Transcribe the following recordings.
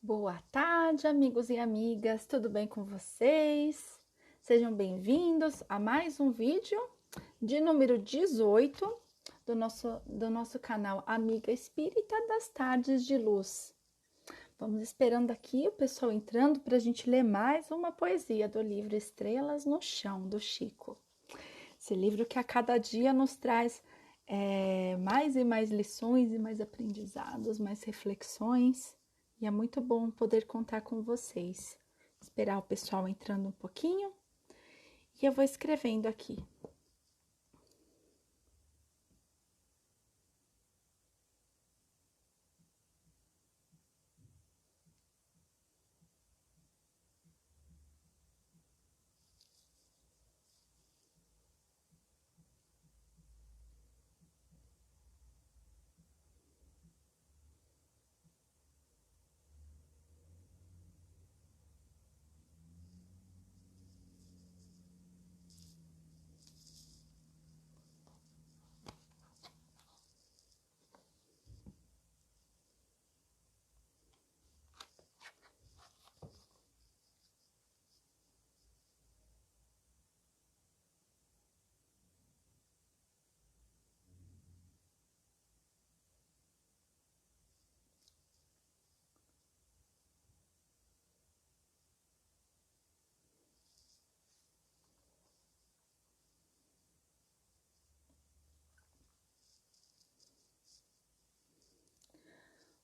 Boa tarde, amigos e amigas, tudo bem com vocês? Sejam bem-vindos a mais um vídeo de número 18 do nosso canal Amiga Espírita das Tardes de Luz. Vamos esperando aqui o pessoal entrando para a gente ler mais uma poesia do livro Estrelas no Chão, do Chico. Esse livro que a cada dia nos traz mais e mais lições e mais aprendizados, mais reflexões. E é muito bom poder contar com vocês. Esperar o pessoal entrando um pouquinho. E eu vou escrevendo aqui.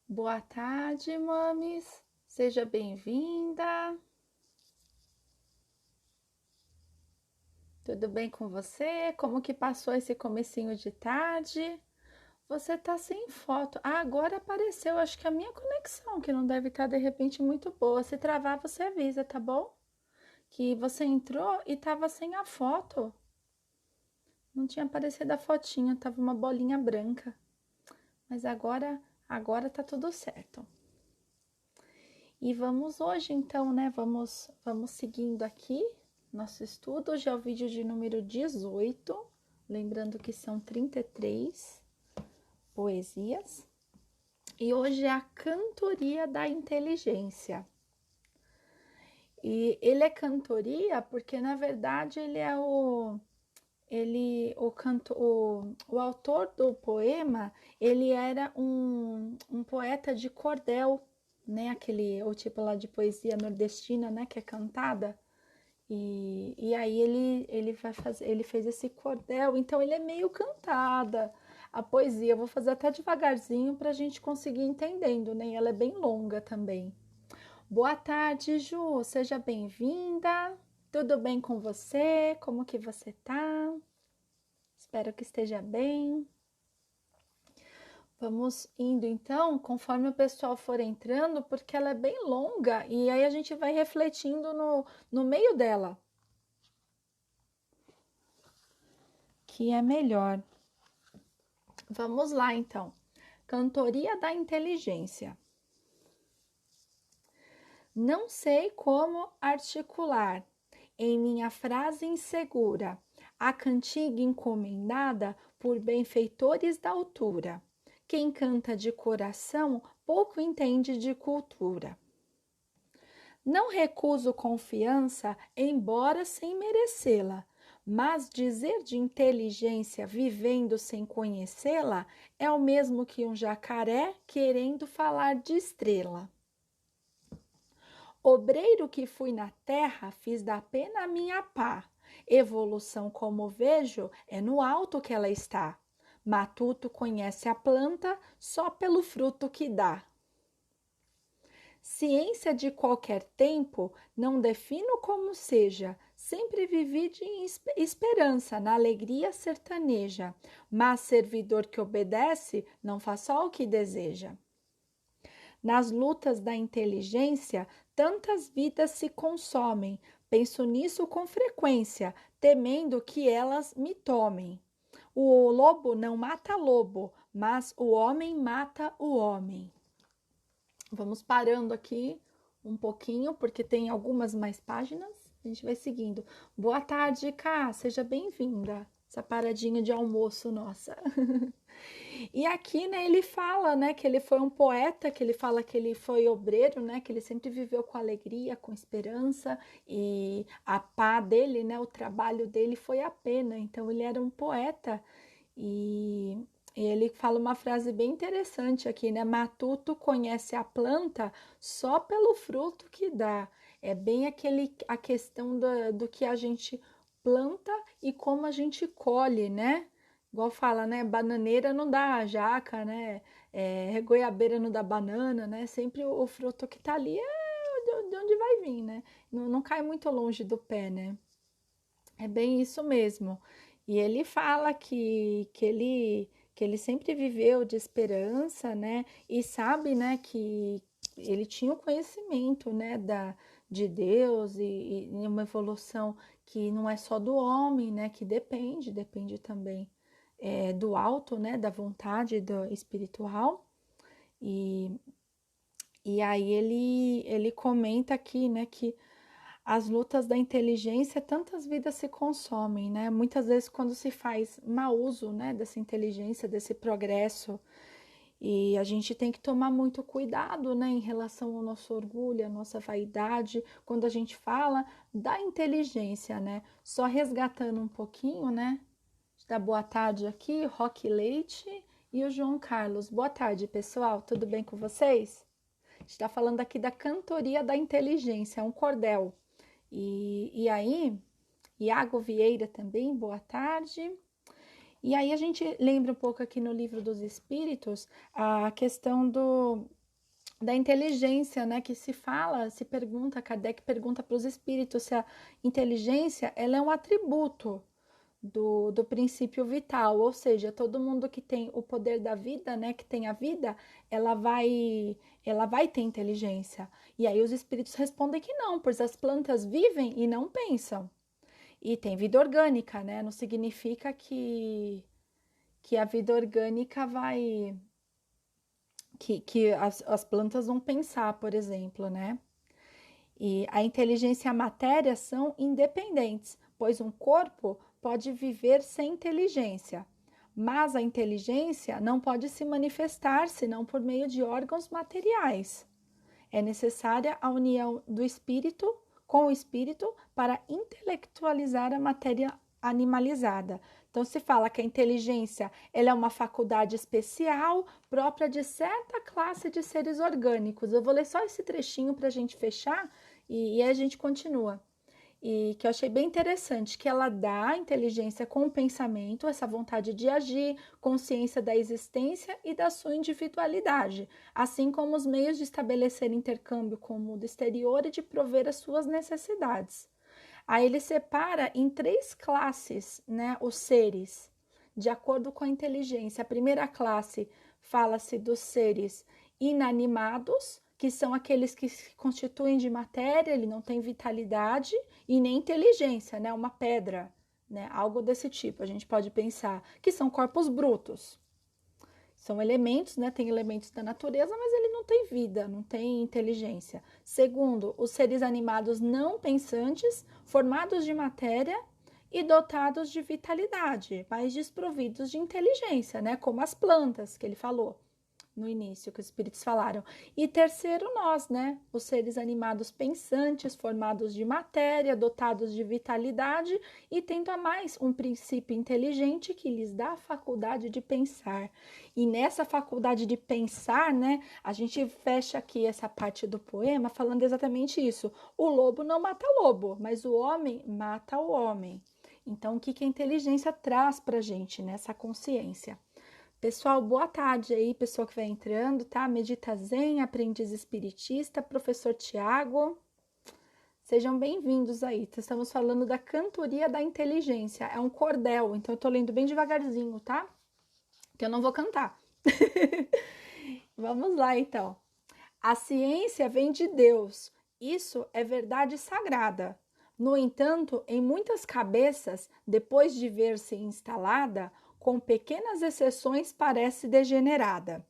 Boa tarde, mames. Seja bem-vinda. Tudo bem com você? Como que passou esse comecinho de tarde? Você tá sem foto. Ah, agora apareceu. Acho que a minha conexão, que não deve estar de repente muito boa. Se travar, você avisa, tá bom? Que você entrou e tava sem a foto. Não tinha aparecido a fotinha, tava uma bolinha branca. Mas agora tá tudo certo. E vamos hoje então, né? Vamos seguindo aqui nosso estudo. Hoje é o vídeo de número 18. Lembrando que são 33 poesias. E hoje é a cantoria da inteligência. E ele é cantoria porque, na verdade, ele é o autor do poema, ele era um poeta de cordel, né? O tipo lá de poesia nordestina, né? Que é cantada. E aí ele fez esse cordel, então ele é meio cantada. A poesia, eu vou fazer até devagarzinho para a gente conseguir entendendo, né? E ela é bem longa também. Boa tarde, Ju, seja bem-vinda. Tudo bem com você? Como que você tá? Espero que esteja bem. Vamos indo então, conforme o pessoal for entrando, porque ela é bem longa e aí a gente vai refletindo no meio dela, que é melhor. Vamos lá então. Cantoria da inteligência. Não sei como articular em minha frase insegura a cantiga encomendada por benfeitores da altura. Quem canta de coração pouco entende de cultura. Não recuso confiança, embora sem merecê-la, mas dizer de inteligência vivendo sem conhecê-la é o mesmo que um jacaré querendo falar de estrela. Obreiro que fui na terra, fiz da pena a minha pá. Evolução, como vejo, é no alto que ela está. Matuto conhece a planta só pelo fruto que dá. Ciência de qualquer tempo, não defino como seja, sempre vivi de esperança, na alegria sertaneja, mas servidor que obedece, não faz só o que deseja. Nas lutas da inteligência, tantas vidas se consomem, penso nisso com frequência, temendo que elas me tomem. O lobo não mata lobo, mas o homem mata o homem. Vamos parando aqui um pouquinho, porque tem algumas mais páginas. A gente vai seguindo. Boa tarde, Ká. Seja bem-vinda. Essa paradinha de almoço nossa. E aqui, né, ele fala, né, que ele foi um poeta, que ele fala que ele foi obreiro, né, que ele sempre viveu com alegria, com esperança, e a pá dele, né, o trabalho dele foi a pena. Então ele era um poeta e, e ele fala uma frase bem interessante aqui, né? Matuto conhece a planta só pelo fruto que dá. É bem a questão do que a gente planta e como a gente colhe, né? Igual fala, né? Bananeira não dá jaca, né? Goiabeira não dá banana, né? Sempre o fruto que tá ali é de onde vai vir, né? Não cai muito longe do pé, né? É bem isso mesmo. E ele fala que ele sempre viveu de esperança, né? E sabe, né, que ele tinha o conhecimento, né, de Deus e uma evolução que não é só do homem, né, que depende também do alto, né, da vontade do espiritual. E, e aí ele comenta aqui, né, que as lutas da inteligência, tantas vidas se consomem, né? Muitas vezes quando se faz mau uso, né, dessa inteligência, desse progresso, e a gente tem que tomar muito cuidado, né, em relação ao nosso orgulho, à nossa vaidade, quando a gente fala da inteligência, né? Só resgatando um pouquinho, né? Da boa tarde aqui, Roque Leite e o João Carlos. Boa tarde, pessoal. Tudo bem com vocês? A gente está falando aqui da cantoria da inteligência, é um cordel. E aí, Iago Vieira também, boa tarde. E aí a gente lembra um pouco aqui no Livro dos Espíritos a questão da inteligência, né? Que se fala, se pergunta, Kardec pergunta para os espíritos se a inteligência ela é um atributo do princípio vital, ou seja, todo mundo que tem o poder da vida, né, que tem a vida, ela vai ter inteligência. E aí os espíritos respondem que não, pois as plantas vivem e não pensam. E tem vida orgânica, né? Não significa que a vida orgânica vai que as plantas vão pensar, por exemplo, né? E a inteligência e a matéria são independentes, pois um corpo pode viver sem inteligência, mas a inteligência não pode se manifestar senão por meio de órgãos materiais. É necessária a união do espírito com o espírito para intelectualizar a matéria animalizada. Então se fala que a inteligência ela é uma faculdade especial própria de certa classe de seres orgânicos. Eu vou ler só esse trechinho para a gente fechar e aí a gente continua. E que eu achei bem interessante, que ela dá a inteligência com o pensamento, essa vontade de agir, consciência da existência e da sua individualidade, assim como os meios de estabelecer intercâmbio com o mundo exterior e de prover as suas necessidades. Aí ele separa em três classes, né, os seres, de acordo com a inteligência. A primeira classe fala-se dos seres inanimados, que são aqueles que se constituem de matéria, ele não tem vitalidade e nem inteligência, né, uma pedra, né, algo desse tipo. A gente pode pensar que são corpos brutos. São elementos, né? Tem elementos da natureza, mas ele não tem vida, não tem inteligência. Segundo, os seres animados não pensantes, formados de matéria e dotados de vitalidade, mas desprovidos de inteligência, né? Como as plantas que ele falou no início, que os espíritos falaram. E terceiro, nós, né? Os seres animados pensantes, formados de matéria, dotados de vitalidade e tendo a mais um princípio inteligente que lhes dá a faculdade de pensar. E nessa faculdade de pensar, né? A gente fecha aqui essa parte do poema falando exatamente isso. O lobo não mata lobo, mas o homem mata o homem. Então, o que a inteligência traz para a gente nessa consciência? Pessoal, boa tarde aí, pessoal que vai entrando, tá? Medita Zen, aprendiz espiritista, professor Tiago. Sejam bem-vindos aí. Estamos falando da cantoria da inteligência. É um cordel, então eu tô lendo bem devagarzinho, tá? Que eu não vou cantar. Vamos lá, então. A ciência vem de Deus. Isso é verdade sagrada. No entanto, em muitas cabeças, depois de ver-se instalada, com pequenas exceções, parece degenerada.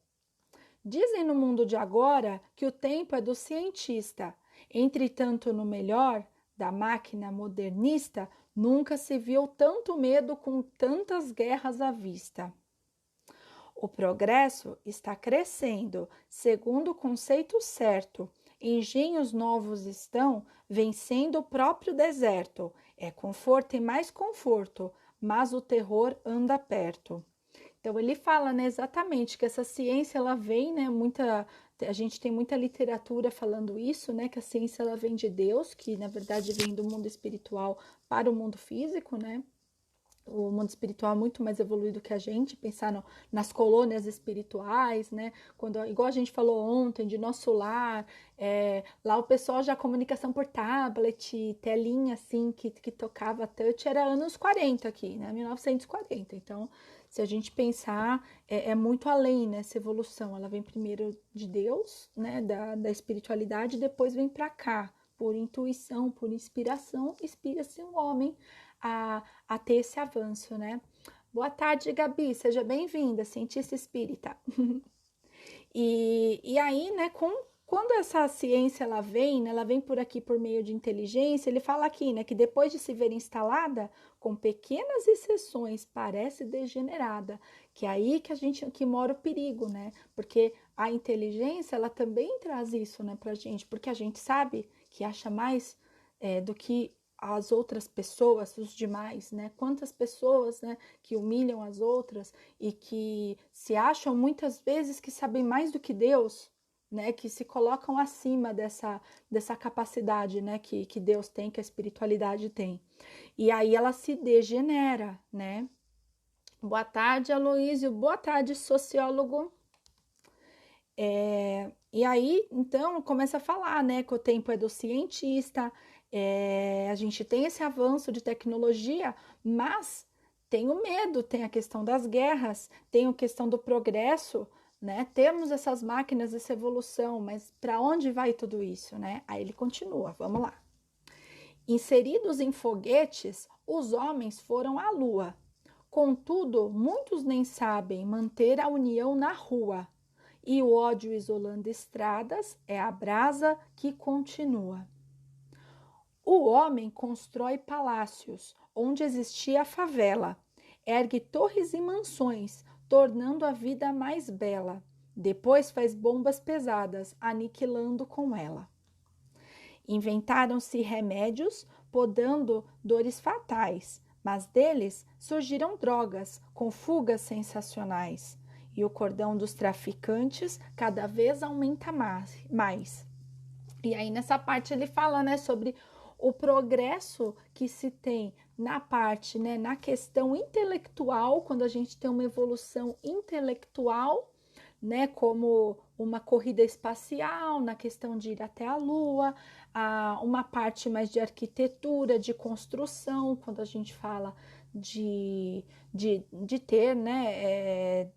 Dizem no mundo de agora que o tempo é do cientista. Entretanto, no melhor da máquina modernista, nunca se viu tanto medo com tantas guerras à vista. O progresso está crescendo, segundo o conceito certo. Engenhos novos estão vencendo o próprio deserto. É conforto e mais conforto, mas o terror anda perto. Então ele fala, né, exatamente que essa ciência ela vem, né, a gente tem muita literatura falando isso, né, que a ciência ela vem de Deus, que na verdade vem do mundo espiritual para o mundo físico, né? O mundo espiritual é muito mais evoluído que a gente, pensar nas colônias espirituais, né? Quando, igual a gente falou ontem, de nosso lar, lá o pessoal já comunicação por tablet, telinha assim, que tocava touch, era anos 40 aqui, né? 1940. Então, se a gente pensar, é muito além nessa evolução. Ela vem primeiro de Deus, né? Da espiritualidade, e depois vem para cá. Por intuição, por inspiração, inspira-se um homem a ter esse avanço, né? Boa tarde, Gabi, seja bem-vinda, cientista espírita. E aí, né, quando essa ciência ela vem, né, ela vem por aqui por meio de inteligência, ele fala aqui, né, que depois de se ver instalada, com pequenas exceções, parece degenerada, que é aí que mora o perigo, né? Porque a inteligência, ela também traz isso, né, pra gente, porque a gente sabe que acha mais do que as outras pessoas, os demais, né? Quantas pessoas, né, que humilham as outras e que se acham muitas vezes que sabem mais do que Deus, né? Que se colocam acima dessa capacidade, né? Que Deus tem, que a espiritualidade tem. E aí ela se degenera, né? Boa tarde, Aloísio. Boa tarde, sociólogo. E aí, então, começa a falar, né, que o tempo é do cientista, a gente tem esse avanço de tecnologia, mas tem o medo, tem a questão das guerras, tem a questão do progresso, né? Temos essas máquinas, essa evolução, mas para onde vai tudo isso, né? Aí ele continua, vamos lá. Inseridos em foguetes, os homens foram à lua. Contudo, muitos nem sabem manter a união na rua. E o ódio isolando estradas é a brasa que continua. O homem constrói palácios onde existia a favela, ergue torres e mansões, tornando a vida mais bela. Depois faz bombas pesadas, aniquilando com ela. Inventaram-se remédios, podando dores fatais, mas deles surgiram drogas com fugas sensacionais. E o cordão dos traficantes cada vez aumenta mais. E aí nessa parte ele fala, né, sobre o progresso que se tem na parte, né, na questão intelectual, quando a gente tem uma evolução intelectual, né, como uma corrida espacial, na questão de ir até a Lua, uma parte mais de arquitetura, de construção, quando a gente fala de ter, né,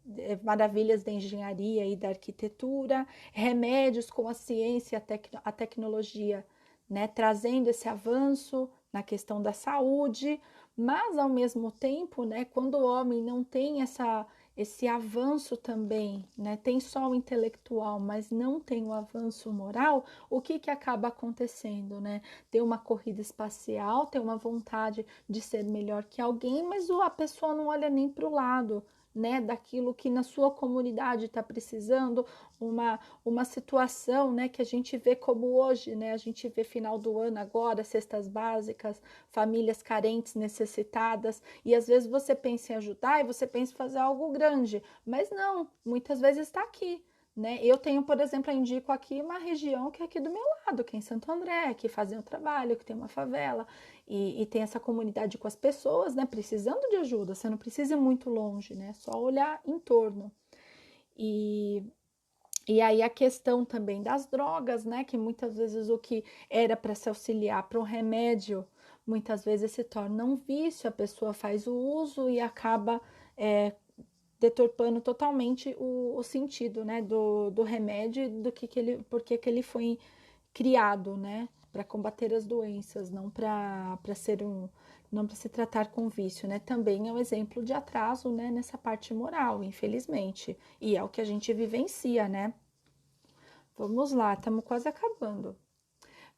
maravilhas da engenharia e da arquitetura, remédios com a ciência, a tecnologia, né, trazendo esse avanço na questão da saúde, mas ao mesmo tempo, né, quando o homem não tem esse avanço também, né? Tem só o intelectual, mas não tem o avanço moral, o que acaba acontecendo, né? Tem uma corrida espacial, tem uma vontade de ser melhor que alguém, mas a pessoa não olha nem para o lado, né? Daquilo que na sua comunidade está precisando, uma situação, né? Que a gente vê como hoje, né? A gente vê final do ano agora, cestas básicas, famílias carentes, necessitadas, e às vezes você pensa em ajudar e você pensa em fazer algo grande, mas não, muitas vezes está aqui, né? Eu tenho, por exemplo, eu indico aqui uma região que é aqui do meu lado, que é em Santo André, que fazem o trabalho, que tem uma favela, e tem essa comunidade com as pessoas, né? Precisando de ajuda, você não precisa ir muito longe, né? Só olhar em torno. E e aí a questão também das drogas, né? Que muitas vezes o que era para se auxiliar para um remédio, muitas vezes se torna um vício, a pessoa faz o uso e acaba deturpando totalmente o sentido, né? Do remédio e porque que ele foi criado, né? Para combater as doenças, não para ser não para se tratar com vício, né? Também é um exemplo de atraso, né? Nessa parte moral, infelizmente. E é o que a gente vivencia, né? Vamos lá, estamos quase acabando.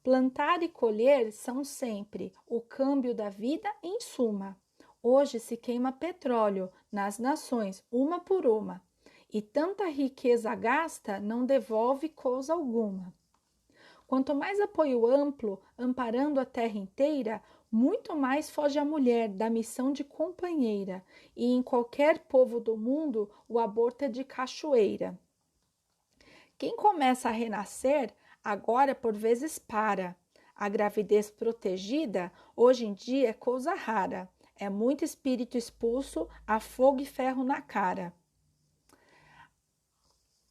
Plantar e colher são sempre o câmbio da vida em suma. Hoje se queima petróleo nas nações, uma por uma, e tanta riqueza gasta não devolve coisa alguma. Quanto mais apoio amplo, amparando a terra inteira, muito mais foge a mulher da missão de companheira, e em qualquer povo do mundo o aborto é de cachoeira. Quem começa a renascer, agora por vezes para. A gravidez protegida, hoje em dia, é coisa rara. É muito espírito expulso, a fogo e ferro na cara.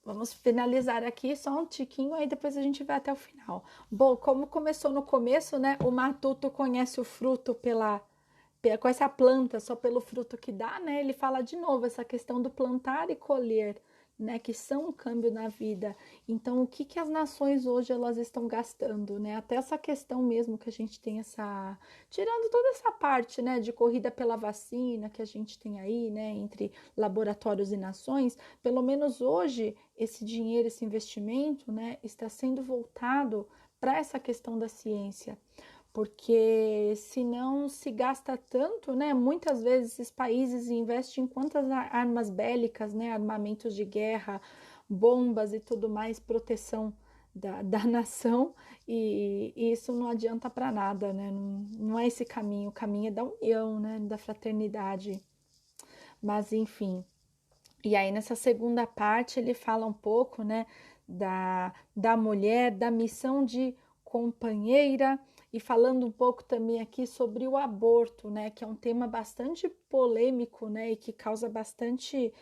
Vamos finalizar aqui só um tiquinho, aí depois a gente vai até o final. Bom, como começou no começo, né? O matuto conhece o fruto com essa planta, só pelo fruto que dá, né? Ele fala de novo essa questão do plantar e colher, né? Que são um câmbio na vida. Então, o que que as nações hoje elas estão gastando, né? Até essa questão mesmo que a gente tem essa, tirando toda essa parte, né? De corrida pela vacina que a gente tem aí, né? Entre laboratórios e nações, pelo menos hoje esse dinheiro, esse investimento, né? Está sendo voltado para essa questão da ciência, porque se não se gasta tanto, né? Muitas vezes esses países investem em quantas armas bélicas, né? Armamentos de guerra, bombas e tudo mais, proteção da nação, e isso não adianta para nada, né? Não é esse caminho, o caminho é da união, né? Da fraternidade. Mas enfim. E aí, nessa segunda parte, ele fala um pouco, né, da mulher, da missão de companheira, e falando um pouco também aqui sobre o aborto, né, que é um tema bastante polêmico, né, e que causa bastante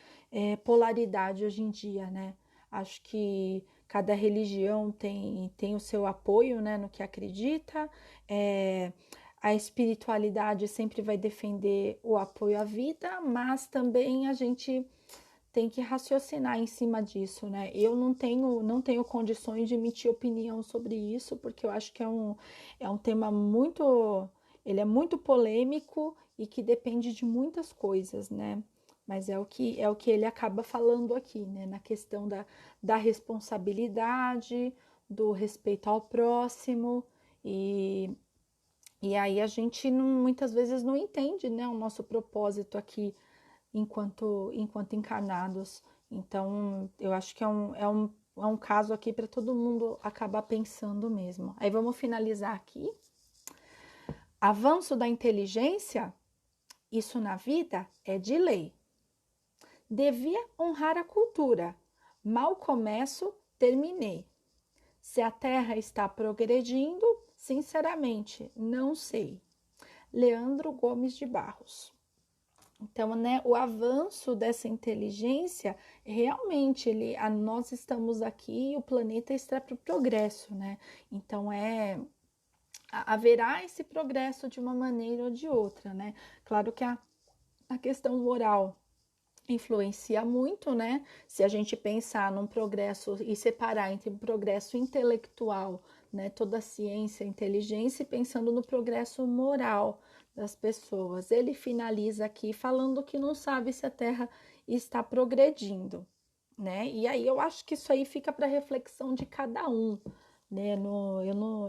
polaridade hoje em dia, né. Acho que cada religião tem o seu apoio, né, no que acredita, é, a espiritualidade sempre vai defender o apoio à vida, mas também a gente tem que raciocinar em cima disso, né? Eu não tenho condições de emitir opinião sobre isso, porque eu acho que é um tema muito, ele é muito polêmico e que depende de muitas coisas, né? Mas é o que ele acaba falando aqui, né? Na questão da responsabilidade, do respeito ao próximo, e, e aí a gente muitas vezes não entende, né, o nosso propósito aqui enquanto encarnados. Então, eu acho que é um caso aqui para todo mundo acabar pensando mesmo. Aí vamos finalizar aqui. Avanço da inteligência, isso na vida é de lei. Devia honrar a cultura. Mal começo, terminei. Se a Terra está progredindo, sinceramente, não sei. Leandro Gomes de Barros. Então, né, o avanço dessa inteligência, realmente, nós estamos aqui e o planeta está para o progresso, né? Então, haverá esse progresso de uma maneira ou de outra, né? Claro que a questão moral influencia muito, né? Se a gente pensar num progresso e separar entre um progresso intelectual, né, toda a ciência, a inteligência, e pensando no progresso moral das pessoas. Ele finaliza aqui falando que não sabe se a Terra está progredindo, né? E aí eu acho que isso aí fica para reflexão de cada um, né?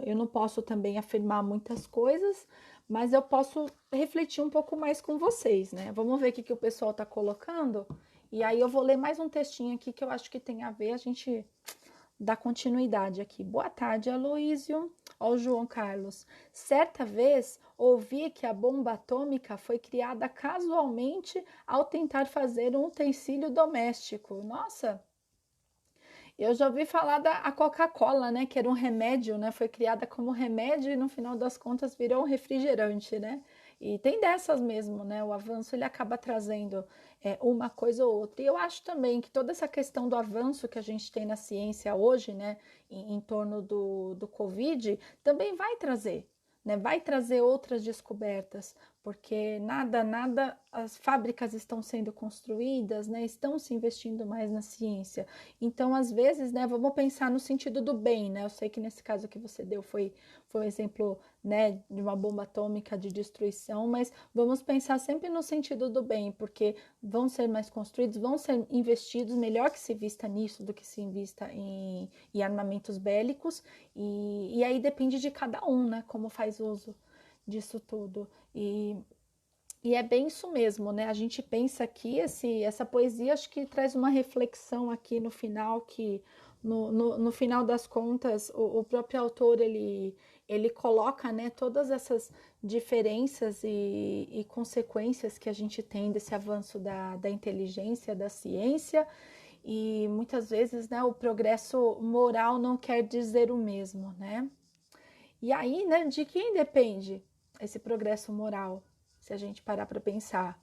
Eu não posso também afirmar muitas coisas, mas eu posso refletir um pouco mais com vocês, né? Vamos ver o que o pessoal está colocando. E aí eu vou ler mais um textinho aqui que eu acho que tem a ver, a gente dá continuidade aqui. Boa tarde, Aloísio. Ó, o João Carlos. Certa vez ouvi que a bomba atômica foi criada casualmente ao tentar fazer um utensílio doméstico. Nossa, eu já ouvi falar da Coca-Cola, né? Que era um remédio, né? Foi criada como remédio e no final das contas virou um refrigerante, né? E tem dessas mesmo, né? O avanço ele acaba trazendo uma coisa ou outra. E eu acho também que toda essa questão do avanço que a gente tem na ciência hoje, né? Em torno do Covid, também vai trazer. Né, vai trazer outras descobertas, porque as fábricas estão sendo construídas, né, estão se investindo mais na ciência. Então, às vezes, né, vamos pensar no sentido do bem, né? Eu sei que nesse caso que você deu foi um exemplo, né, de uma bomba atômica de destruição, mas vamos pensar sempre no sentido do bem, porque vão ser mais construídos, vão ser investidos, melhor que se vista nisso do que se invista em armamentos bélicos, e aí depende de cada um, né, como faz uso disso tudo. E é bem isso mesmo, né? A gente pensa aqui, essa poesia acho que traz uma reflexão aqui no final, que no final das contas, o próprio autor, ele coloca, né, todas essas diferenças e consequências que a gente tem desse avanço da inteligência, da ciência, e muitas vezes, né, o progresso moral não quer dizer o mesmo, né? E aí, né, de quem depende esse progresso moral? Se a gente parar para pensar,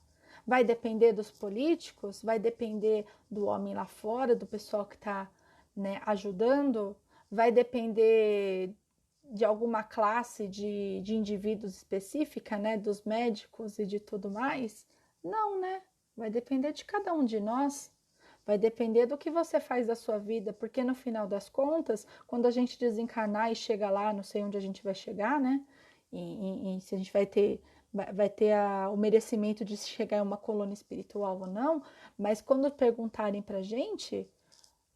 vai depender dos políticos, vai depender do homem lá fora, do pessoal que está, né, ajudando, vai depender de alguma classe de indivíduos específica, né, dos médicos e de tudo mais? Não, né? Vai depender de cada um de nós. Vai depender do que você faz da sua vida, porque no final das contas, quando a gente desencarnar e chega lá, não sei onde a gente vai chegar, né? E se a gente vai ter o merecimento de chegar em uma colônia espiritual ou não, mas quando perguntarem pra gente,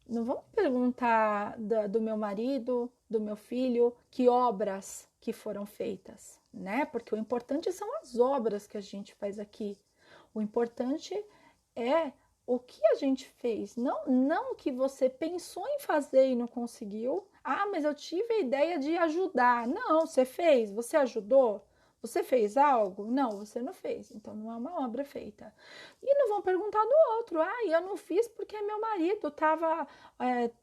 não vão perguntar do meu marido, do meu filho, que obras que foram feitas, né? Porque o importante são as obras que a gente faz aqui. O importante é o que a gente fez, não o que você pensou em fazer e não conseguiu. Ah, mas eu tive a ideia de ajudar. Não, você fez, você ajudou? Você fez algo? Não, você não fez. Então não é uma obra feita. E não vão perguntar do outro. Ah, eu não fiz porque meu marido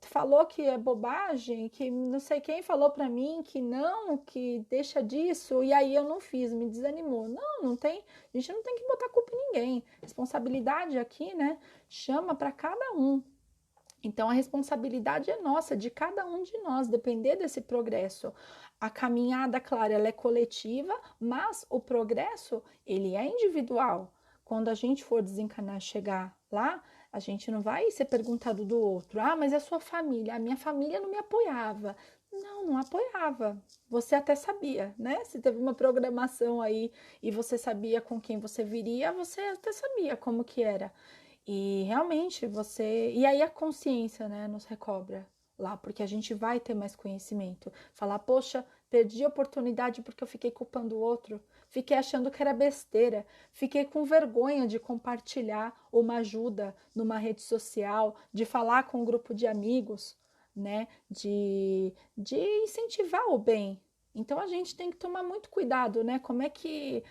falou que é bobagem, que não sei quem falou para mim que não, que deixa disso, e aí eu não fiz, me desanimou. Não, não tem, a gente não tem que botar culpa em ninguém. Responsabilidade aqui, né, chama para cada um. Então a responsabilidade é nossa, de cada um de nós, depender desse progresso. A caminhada, claro, ela é coletiva, mas o progresso, ele é individual. Quando a gente for desencarnar, chegar lá, a gente não vai ser perguntado do outro. Ah, mas é a sua família. A minha família não me apoiava. Não, não apoiava. Você até sabia, né? Se teve uma programação aí e você sabia com quem você viria, você até sabia como que era. E realmente você. E aí a consciência, né, nos recobra lá, porque a gente vai ter mais conhecimento. Falar, poxa, perdi a oportunidade porque eu fiquei culpando o outro, fiquei achando que era besteira, fiquei com vergonha de compartilhar uma ajuda numa rede social, de falar com um grupo de amigos, né, de incentivar o bem. Então a gente tem que tomar muito cuidado, né? Como é que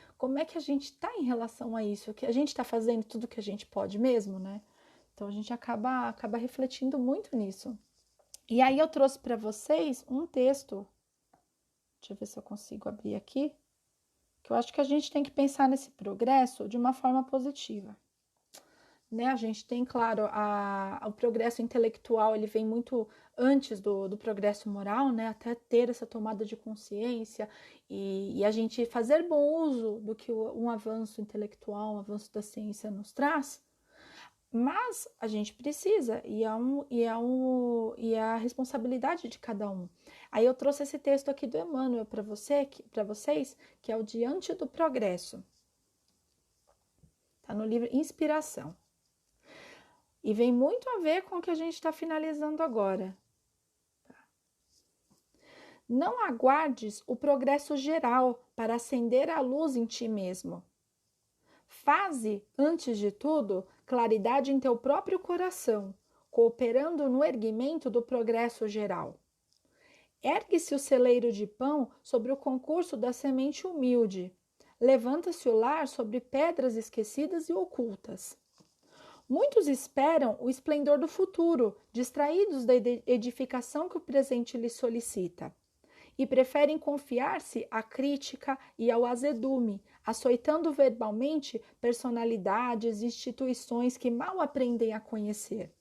a gente está em relação a isso? Que a gente está fazendo tudo que a gente pode mesmo, né? Então a gente acaba refletindo muito nisso. E aí eu trouxe para vocês um texto. Deixa eu ver se eu consigo abrir aqui. Que eu acho que a gente tem que pensar nesse progresso de uma forma positiva. Né? A gente tem, claro, o progresso intelectual, ele vem muito antes do progresso moral, né? Até ter essa tomada de consciência e a gente fazer bom uso do que um avanço intelectual, um avanço da ciência nos traz. Mas a gente precisa, e é a responsabilidade de cada um. Aí eu trouxe esse texto aqui do Emmanuel para vocês, que é o Diante do Progresso. Está no livro Inspiração. E vem muito a ver com o que a gente está finalizando agora. Não aguardes o progresso geral para acender a luz em ti mesmo. Faze, antes de tudo, claridade em teu próprio coração, cooperando no erguimento do progresso geral. Ergue-se o celeiro de pão sobre o concurso da semente humilde. Levanta-se o lar sobre pedras esquecidas e ocultas. Muitos esperam o esplendor do futuro, distraídos da edificação que o presente lhes solicita, e preferem confiar-se à crítica e ao azedume, açoitando verbalmente personalidades e instituições que mal aprendem a conhecer.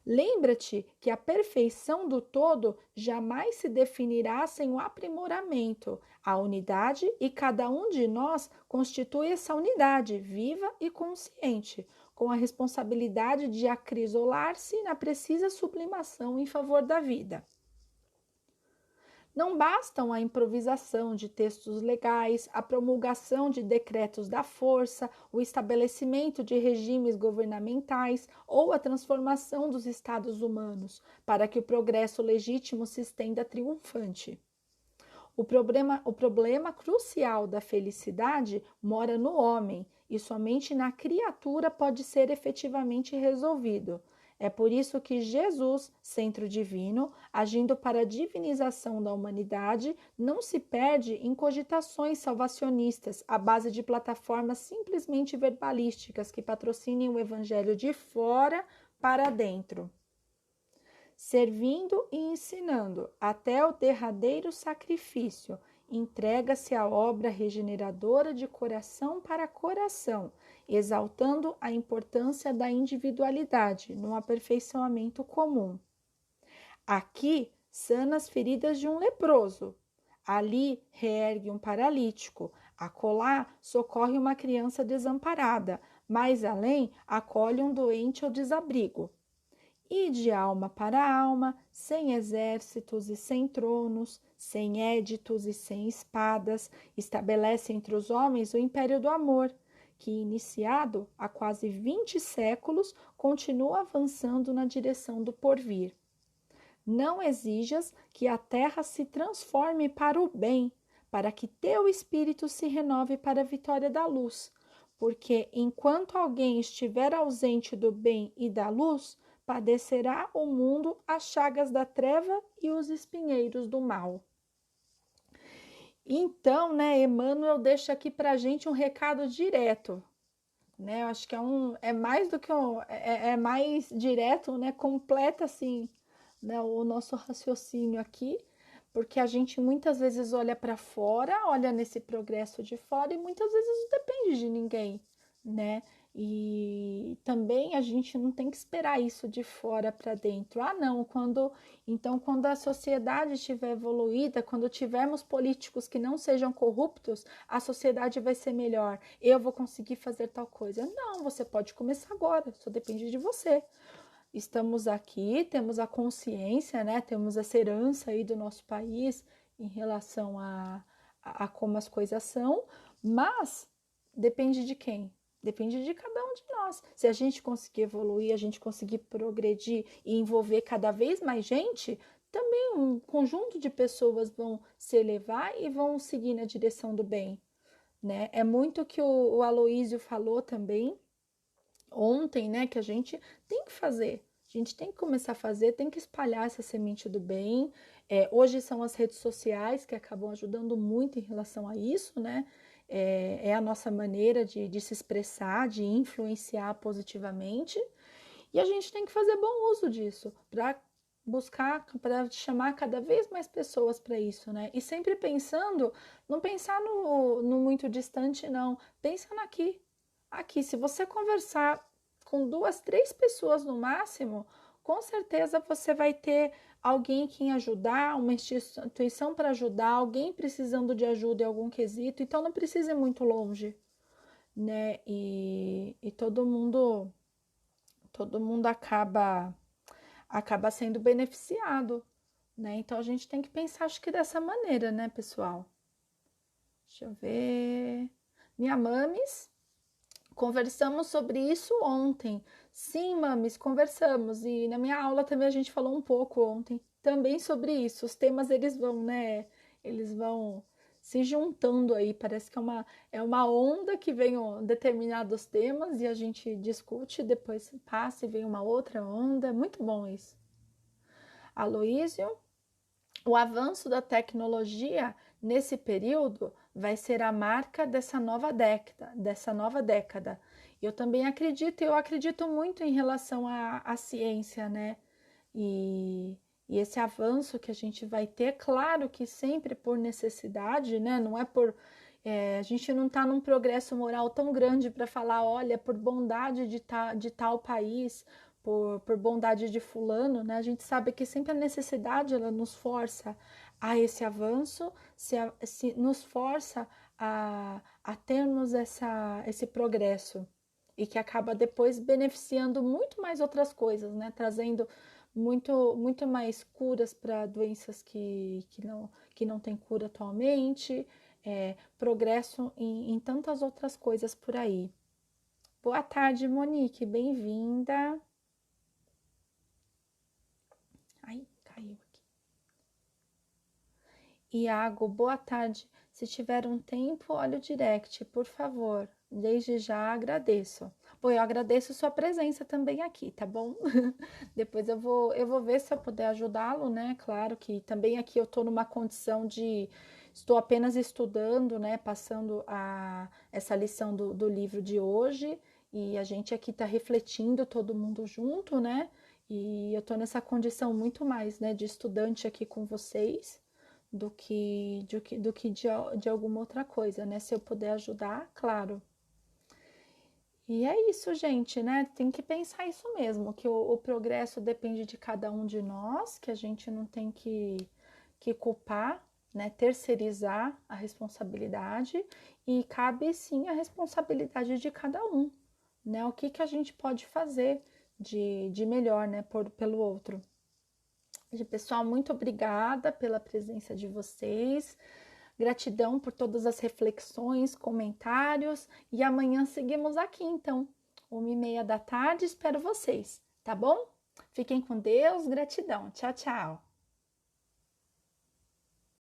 Lembra-te que a perfeição do todo jamais se definirá sem o aprimoramento, a unidade, e cada um de nós constitui essa unidade viva e consciente, com a responsabilidade de acrisolar-se na precisa sublimação em favor da vida. Não bastam a improvisação de textos legais, a promulgação de decretos da força, o estabelecimento de regimes governamentais ou a transformação dos estados humanos para que o progresso legítimo se estenda triunfante. O problema crucial da felicidade mora no homem e somente na criatura pode ser efetivamente resolvido. É por isso que Jesus, centro divino, agindo para a divinização da humanidade, não se perde em cogitações salvacionistas à base de plataformas simplesmente verbalísticas que patrocinem o evangelho de fora para dentro, servindo e ensinando até o derradeiro sacrifício. Entrega-se à obra regeneradora de coração para coração, exaltando a importância da individualidade no aperfeiçoamento comum. Aqui, sana as feridas de um leproso. Ali, reergue um paralítico. Acolá, socorre uma criança desamparada. Mais além, acolhe um doente ao desabrigo. E de alma para alma, sem exércitos e sem tronos, sem éditos e sem espadas, estabelece entre os homens o império do amor, que, iniciado há quase 20 séculos, continua avançando na direção do porvir. Não exijas que a terra se transforme para o bem, para que teu espírito se renove para a vitória da luz, porque enquanto alguém estiver ausente do bem e da luz, padecerá o mundo as chagas da treva e os espinheiros do mal. Então, né, Emmanuel deixa aqui para a gente um recado direto, né? Eu acho que é mais do que é mais direto, né? Completa assim, né, o nosso raciocínio aqui, porque a gente muitas vezes olha para fora, olha nesse progresso de fora e muitas vezes não depende de ninguém, né? E também a gente não tem que esperar isso de fora para dentro. Ah, não, quando a sociedade estiver evoluída, quando tivermos políticos que não sejam corruptos, a sociedade vai ser melhor. Eu vou conseguir fazer tal coisa. Não, você pode começar agora, só depende de você. Estamos aqui, temos a consciência, né? Temos essa herança aí do nosso país em relação a como as coisas são, mas depende de quem? Depende de cada um de nós. Se a gente conseguir evoluir, a gente conseguir progredir e envolver cada vez mais gente, também um conjunto de pessoas vão se elevar e vão seguir na direção do bem, né? É muito o que o Aloísio falou também ontem, né, que a gente tem que fazer. A gente tem que começar a fazer, tem que espalhar essa semente do bem. Hoje são as redes sociais que acabam ajudando muito em relação a isso, né? É a nossa maneira de se expressar, de influenciar positivamente. E a gente tem que fazer bom uso disso para buscar, para chamar cada vez mais pessoas para isso, né? E sempre pensando, não pensar no muito distante, não. Pensa aqui. Aqui, se você conversar com 2, 3 pessoas no máximo, com certeza você vai ter alguém que ajudar, uma instituição para ajudar, alguém precisando de ajuda em algum quesito, então não precisa ir muito longe, né? E todo mundo acaba sendo beneficiado, né? Então a gente tem que pensar, acho que dessa maneira, né, pessoal? Deixa eu ver. Minha mames, conversamos sobre isso ontem. Sim, mames, conversamos. E na minha aula também a gente falou um pouco ontem também sobre isso. Os temas eles vão, né? Eles vão se juntando aí. Parece que é uma onda que vem determinados temas e a gente discute, depois passa e vem uma outra onda. É muito bom isso. Aloísio, o avanço da tecnologia nesse período vai ser a marca dessa nova década. Eu acredito muito em relação à ciência, né? E esse avanço que a gente vai ter, claro que sempre por necessidade, né? Não é por. A gente não está num progresso moral tão grande para falar, olha, por bondade de tal país, por bondade de fulano, né? A gente sabe que sempre a necessidade ela nos força a esse avanço, se nos força a termos esse progresso e que acaba depois beneficiando muito mais outras coisas, né? Trazendo muito mais curas para doenças que não têm cura atualmente, progresso em tantas outras coisas por aí. Boa tarde, Monique, bem-vinda. Ai, caiu aqui. Iago, boa tarde. Se tiver um tempo, olha o direct, por favor. Desde já agradeço. Bom, eu agradeço sua presença também aqui, tá bom? Depois eu vou ver se eu puder ajudá-lo, né? Claro que também aqui eu tô numa condição de estou apenas estudando, né? Passando essa lição do livro de hoje, e a gente aqui tá refletindo todo mundo junto, né? E eu tô nessa condição muito mais, né, de estudante aqui com vocês do que de alguma outra coisa, né? Se eu puder ajudar, claro. E é isso, gente, né? Tem que pensar isso mesmo, que o progresso depende de cada um de nós, que a gente não tem que culpar, né? Terceirizar a responsabilidade, e cabe sim a responsabilidade de cada um, né? O que que a gente pode fazer de melhor, né? Pelo outro. Pessoal, muito obrigada pela presença de vocês. Gratidão por todas as reflexões, comentários. E amanhã seguimos aqui, então, 1h30 da tarde. Espero vocês, tá bom? Fiquem com Deus. Gratidão. Tchau, tchau.